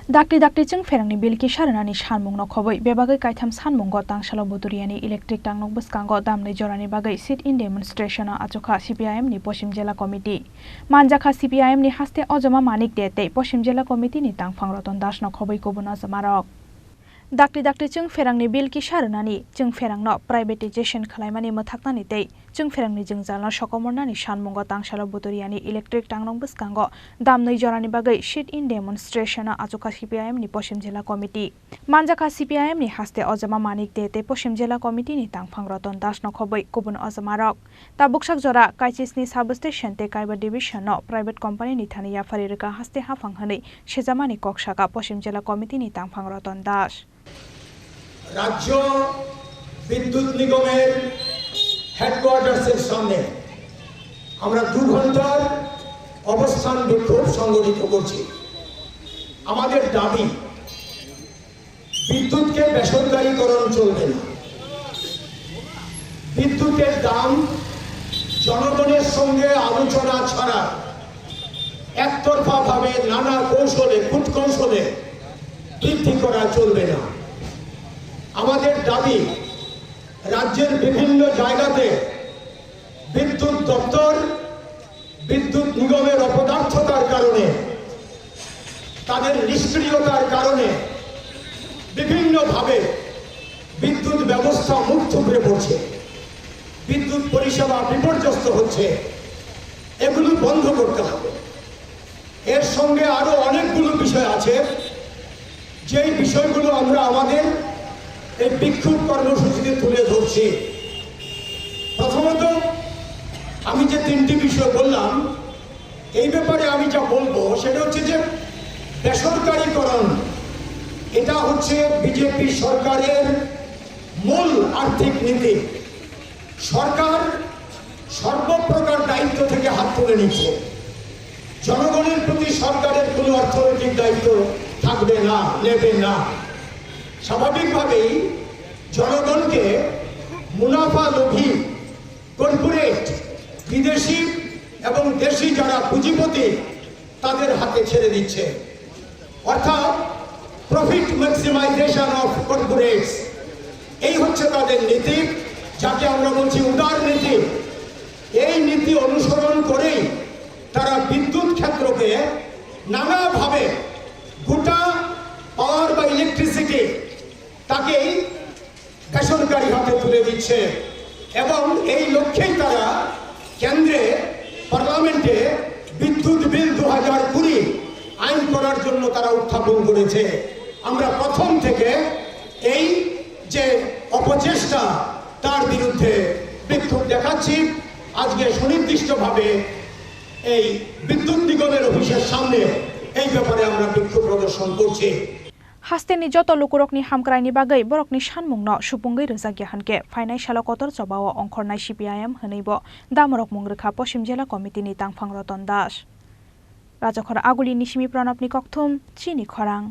Dakti dakti chung ferangni bilki sharana ni shanmung no khoboi bebagai kaitham sanmung go tangsalo buduriani electric tangnok buskango damnai jorani bagai sit in demonstration achokha CPIM ni Poshim Jela Committee manjakha CPIM ni haste ojoma manik dete Poshim Jela Committee ni tangphang Ratan Das no khoboi kubuna jamarok Dakti dakti chung ferangni bilki sharana chung ferangno privatization khalaimani mathaknani tei chung ferangni jingjalno sokomornani shanmungo tangsalo buduriani electric tangnok buskango damnai jorani bagai sit in demonstration achokha CPIM ni Poshim Jela Committee manjakha CPIM ni haste ojama manik dete Poshim Jela Committee ni tangphang Ratan Das no khoboi kubun ojamarok ta buksak jora kaichis ni substation te kaiba division no private company ni thani yafari reka haste hafang hanei sejamani koksaka Poshim Jela Committee ni tangphang Ratan Das রাজ্য বিদ্যুৎ নিগমের হেডকোয়ার্টার্সের সামনে আমরা 2 ঘন্টার অবস্থান বিক্ষোভ সংগঠিত করছি। আমাদের দাবি বিদ্যুৎকে বেসরকারীকরণ চলবে না। বিদ্যুতের দাম জনগণের সঙ্গে আলোচনা ছাড়া একতরফাভাবে নানা কৌশলে কূটকৌশলে বৃদ্ধি করা চলবে না। আমাদের দাবি রাজ্যের বিভিন্ন জায়গাতে বিদ্যুৎ দপ্তর বিদ্যুৎ নিগমের অপদার্থতার কারণে তাদের নিষ্ক্রিয়তার কারণে বিভিন্নভাবে বিদ্যুৎ ব্যবস্থা মুখ থুবড়ে পড়ছে, বিদ্যুৎ পরিষেবা বিপর্যস্ত হচ্ছে। এগুলো বন্ধ করতে হবে। এর সঙ্গে আরো অনেকগুলো বিষয় আছে যেই বিষয়গুলো আমরা আমাদের এই বিক্ষোভ কর্মসূচিতে তুলে ধরছি। প্রথমত আমি যে 3টি বিষয় বললাম এই ব্যাপারে আমি যা বলবো সেটা হচ্ছে যে বেসরকারীকরণ এটা হচ্ছে বিজেপি সরকারের মূল আর্থিক নীতি। সরকার সর্বপ্রকার দায়িত্ব থেকে হাত তুলে নিচ্ছে। জনগণের প্রতি সরকারের কোনো অর্থনৈতিক দায়িত্ব থাকবে না, নেবে না। স্বাভাবিকভাবেই জনগণকে মুনাফা লোভী কর্পোরেট বিদেশি এবং দেশি যারা পুঁজিপতি তাদের হাতে ছেড়ে দিচ্ছে। অর্থাৎ প্রফিট ম্যাক্সিমাইজেশন অফ কর্পোরেটস এই হচ্ছে তাদের নীতি, যাকে আমরা বলছি উদার নীতি। এই নীতি অনুসরণ করেই তারা বিদ্যুৎ ক্ষেত্রকে নানাভাবে গোটা পাওয়ার বা ইলেকট্রিসিটি তাকেই বেসরকারি হাতে তুলে দিচ্ছে এবং এই লক্ষ্যেই তারা কেন্দ্রে পার্লামেন্টে বিদ্যুৎ বিল 2020 আইন করার জন্য তারা উত্থাপন করেছে। আমরা প্রথম থেকে এই যে অপচেষ্টা তার বিরুদ্ধে বিক্ষোভ দেখাচ্ছি। আজকে সুনির্দিষ্টভাবে এই বিদ্যুৎ নিগমের অফিসের সামনে এই ব্যাপারে আমরা বিক্ষোভ প্রদর্শন করছি। Hasteni joto lukurokni hamkraini bagai borokni shanmungno supungai rejagya hanke fainai salokotor chobao ongkhornai CPIM honeibo damorok mungrekha Poshim Jela Committee ni tangphang Ratan Das Rajakhora Aguli Nishimi Pranabni Kokthum Chini Khorang